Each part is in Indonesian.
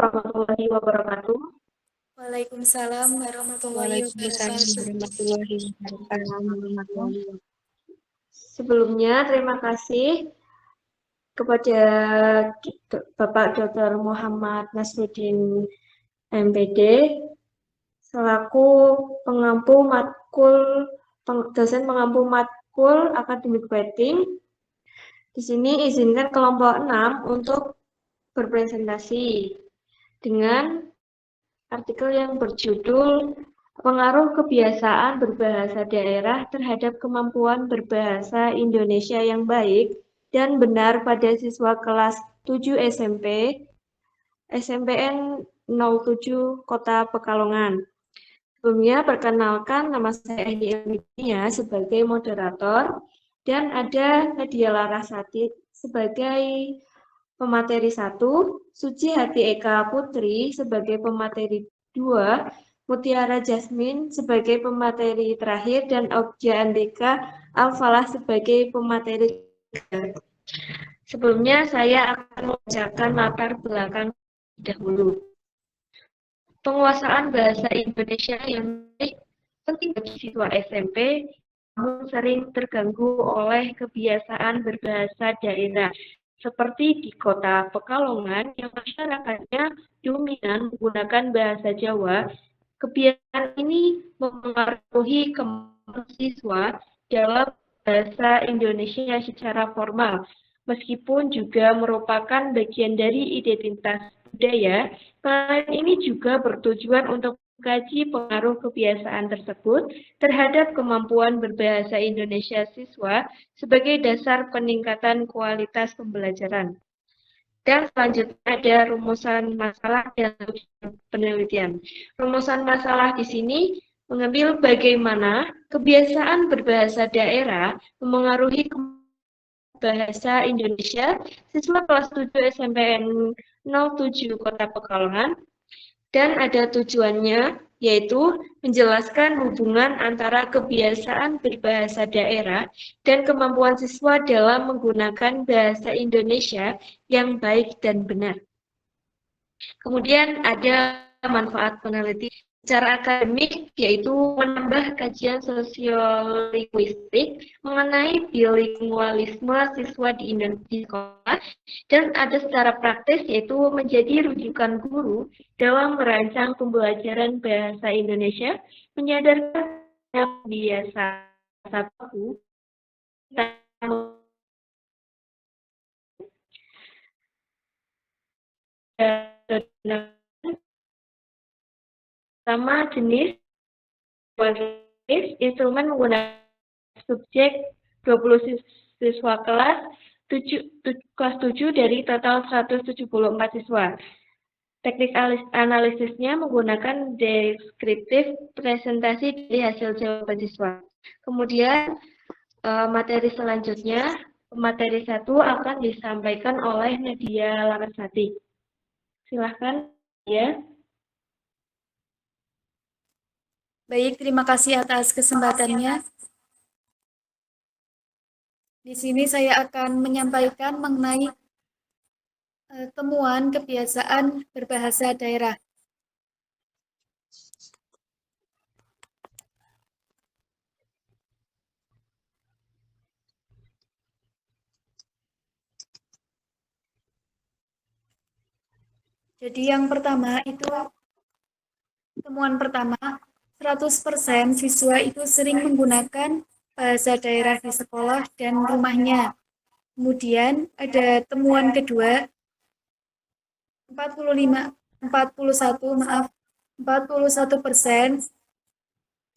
warahmatullahi wabarakatuh. Waalaikumsalam warahmatullahi wabarakatuh. Sebelumnya, terima kasih kepada Bapak Dr. Muhammad Nasruddin MPD selaku dosen pengampu matkul akademik writing. Di sini izinkan kelompok 6 untuk berpresentasi dengan artikel yang berjudul Pengaruh Kebiasaan Berbahasa Daerah terhadap Kemampuan Berbahasa Indonesia yang Baik dan Benar pada Siswa Kelas 7 SMP, SMPN 07 Kota Pekalongan. Sebelumnya, perkenalkan nama saya Eni Elminia sebagai moderator dan ada Nadia Larasati sebagai pemateri 1, Suci Hati Eka Putri sebagai pemateri 2, Mutiara Jasmine sebagai pemateri terakhir, dan Ogja Andika Al-Falah sebagai pemateri 3. Sebelumnya saya akan membacakan latar belakang dahulu. Penguasaan bahasa Indonesia yang baik penting bagi siswa SMP, namun sering terganggu oleh kebiasaan berbahasa daerah. Seperti di Kota Pekalongan yang masyarakatnya dominan menggunakan bahasa Jawa, kebiasaan ini mempengaruhi kemampuan siswa dalam bahasa Indonesia secara formal, meskipun juga merupakan bagian dari identitas budaya. Selain ini juga bertujuan untuk mengkaji pengaruh kebiasaan tersebut terhadap kemampuan berbahasa Indonesia siswa sebagai dasar peningkatan kualitas pembelajaran. Dan selanjutnya ada rumusan masalah dan penelitian. Rumusan masalah di sini mengambil bagaimana kebiasaan berbahasa daerah memengaruhi bahasa Indonesia siswa kelas 7 SMPN 07 Kota Pekalongan, dan ada tujuannya yaitu menjelaskan hubungan antara kebiasaan berbahasa daerah dan kemampuan siswa dalam menggunakan bahasa Indonesia yang baik dan benar. Kemudian ada manfaat peneliti secara akademik, yaitu menambah kajian sosiolinguistik mengenai bilingualisme siswa di sekolah, dan ada secara praktis, yaitu menjadi rujukan guru dalam merancang pembelajaran bahasa Indonesia, menyadarkan biasa baku sama jenis instrumen menggunakan subjek 20 siswa kelas 7 dari total 174 siswa. Teknik analisisnya menggunakan deskriptif presentasi dari hasil jawaban siswa. Kemudian materi selanjutnya, materi 1 akan disampaikan oleh Nadia Larasati. Silahkan, ya. Baik, terima kasih atas kesempatannya. Di sini saya akan menyampaikan mengenai temuan kebiasaan berbahasa daerah. Jadi yang pertama itu, temuan pertama, 100% siswa itu sering menggunakan bahasa daerah di sekolah dan rumahnya. Kemudian ada temuan kedua, 41%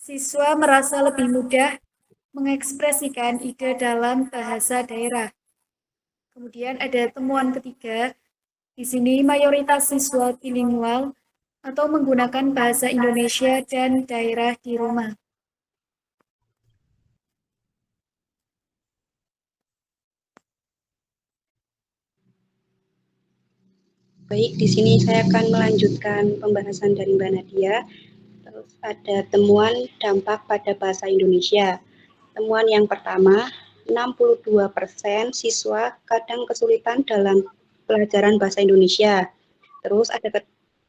siswa merasa lebih mudah mengekspresikan ide dalam bahasa daerah. Kemudian ada temuan ketiga, di sini mayoritas siswa bilingual atau menggunakan bahasa Indonesia dan daerah di rumah. Baik, di sini saya akan melanjutkan pembahasan dari Mbak Nadia. Terus ada temuan dampak pada bahasa Indonesia. Temuan yang pertama, 62% siswa kadang kesulitan dalam pelajaran bahasa Indonesia. Terus ada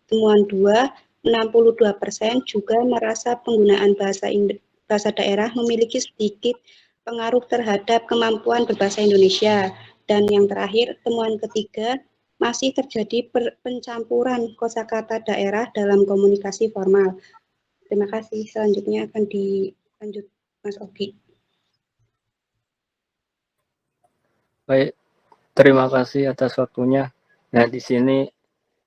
temuan 2, 62% juga merasa penggunaan bahasa daerah memiliki sedikit pengaruh terhadap kemampuan berbahasa Indonesia. Dan yang terakhir, temuan ketiga, masih terjadi pencampuran kosakata daerah dalam komunikasi formal. Terima kasih. Selanjutnya akan dilanjut Mas Ogi. Baik, terima kasih atas waktunya. Nah, di sini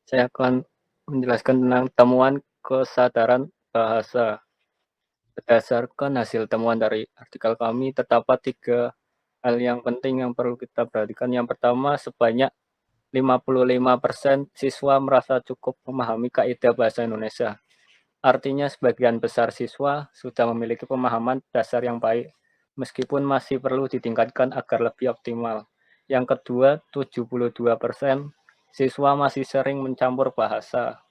saya akan menjelaskan tentang temuan kesadaran bahasa. Berdasarkan hasil temuan dari artikel kami, terdapat 3 hal yang penting yang perlu kita perhatikan. Yang pertama, sebanyak 55% siswa merasa cukup memahami kaidah bahasa Indonesia. Artinya sebagian besar siswa sudah memiliki pemahaman dasar yang baik, meskipun masih perlu ditingkatkan agar lebih optimal. Yang kedua, 72% siswa masih sering mencampur bahasa,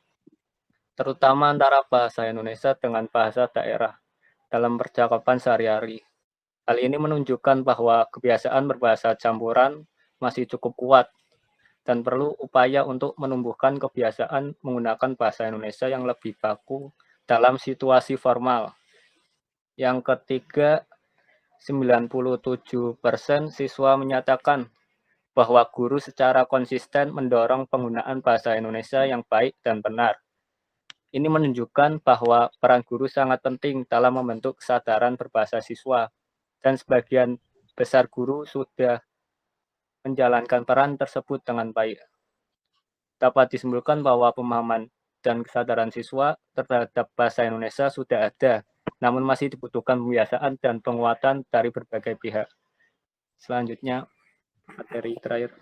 terutama antara bahasa Indonesia dengan bahasa daerah dalam percakapan sehari-hari. Hal ini menunjukkan bahwa kebiasaan berbahasa campuran masih cukup kuat dan perlu upaya untuk menumbuhkan kebiasaan menggunakan bahasa Indonesia yang lebih baku dalam situasi formal. Yang ketiga, 97% siswa menyatakan bahwa guru secara konsisten mendorong penggunaan bahasa Indonesia yang baik dan benar. Ini menunjukkan bahwa peran guru sangat penting dalam membentuk kesadaran berbahasa siswa, dan sebagian besar guru sudah menjalankan peran tersebut dengan baik. Dapat disimpulkan bahwa pemahaman dan kesadaran siswa terhadap bahasa Indonesia sudah ada, namun masih dibutuhkan pembiasaan dan penguatan dari berbagai pihak. Selanjutnya, materi terakhir.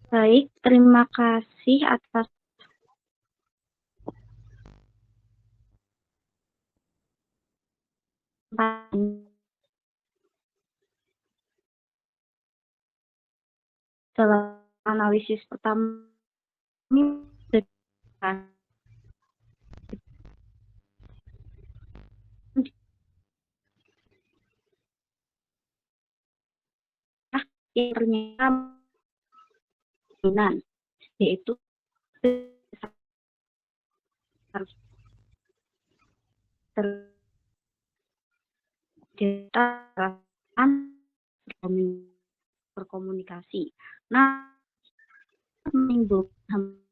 Baik, terima kasih atas dalam analisis pertama ini yang ternyata yaitu berkomunikasi. Nah, menimbulkan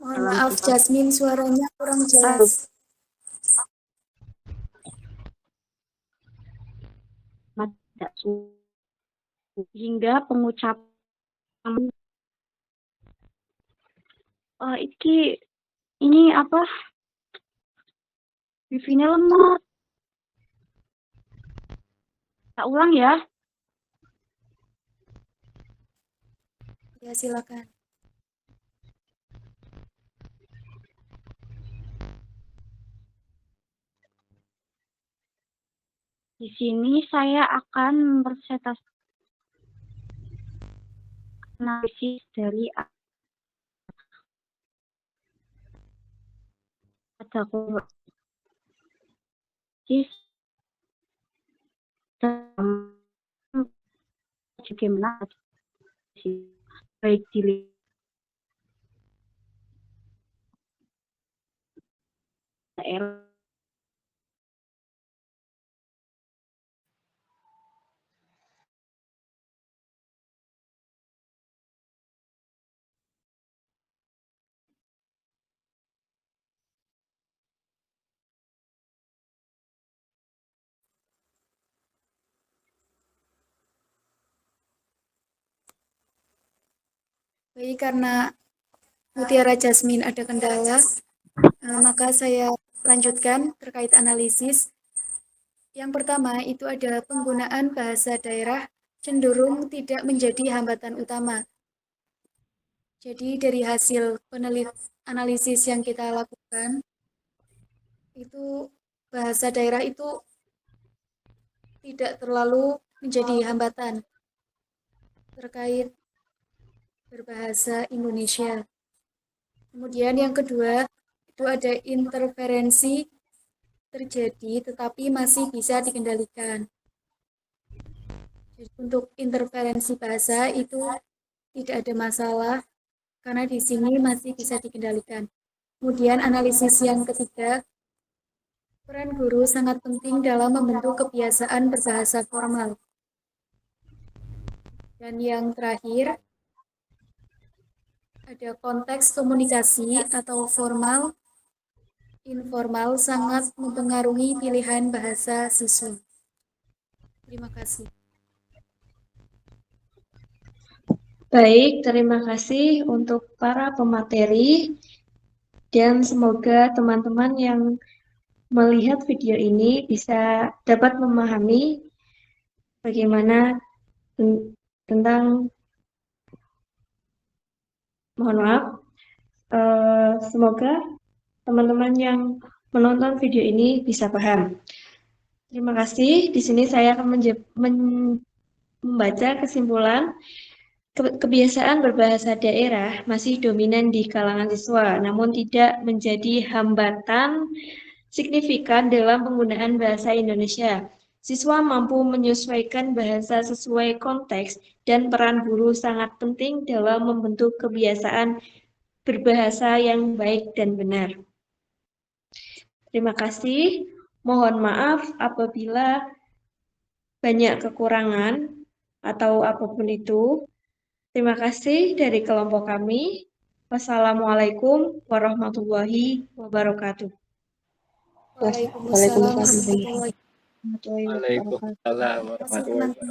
Mohon maaf, Jasmine, suaranya kurang jelas. Hingga pengucapan ini apa? Wifi-nya lemot. Tak ulang ya. Ya, silakan. Di sini saya akan mempresentasikan analisis dari ada bagaimana baik di daerah Baik, karena Mutiara Jasmine ada kendala, maka saya lanjutkan terkait analisis. Yang pertama itu ada penggunaan bahasa daerah cenderung tidak menjadi hambatan utama. Jadi dari hasil analisis yang kita lakukan, itu bahasa daerah itu tidak terlalu menjadi hambatan terkait berbahasa Indonesia. Kemudian yang kedua, itu ada interferensi terjadi, tetapi masih bisa dikendalikan. Jadi untuk interferensi bahasa itu tidak ada masalah, karena di sini masih bisa dikendalikan. Kemudian analisis yang ketiga, peran guru sangat penting dalam membentuk kebiasaan berbahasa formal. Dan yang terakhir, ada konteks komunikasi atau formal, informal sangat mempengaruhi pilihan bahasa siswa. Terima kasih. Baik, terima kasih untuk para pemateri dan semoga teman-teman yang melihat video ini bisa dapat memahami bagaimana tentang, mohon maaf, semoga teman-teman yang menonton video ini bisa paham. Terima kasih. Di sini saya akan membaca kesimpulan. Kebiasaan berbahasa daerah masih dominan di kalangan siswa, namun tidak menjadi hambatan signifikan dalam penggunaan bahasa Indonesia. Siswa mampu menyesuaikan bahasa sesuai konteks dan peran guru sangat penting dalam membentuk kebiasaan berbahasa yang baik dan benar. Terima kasih. Mohon maaf apabila banyak kekurangan atau apapun itu. Terima kasih dari kelompok kami. Wassalamualaikum warahmatullahi wabarakatuh. Waalaikumsalam warahmatullahi wabarakatuh. Waalaikumsalam warahmatullahi wabarakatuh.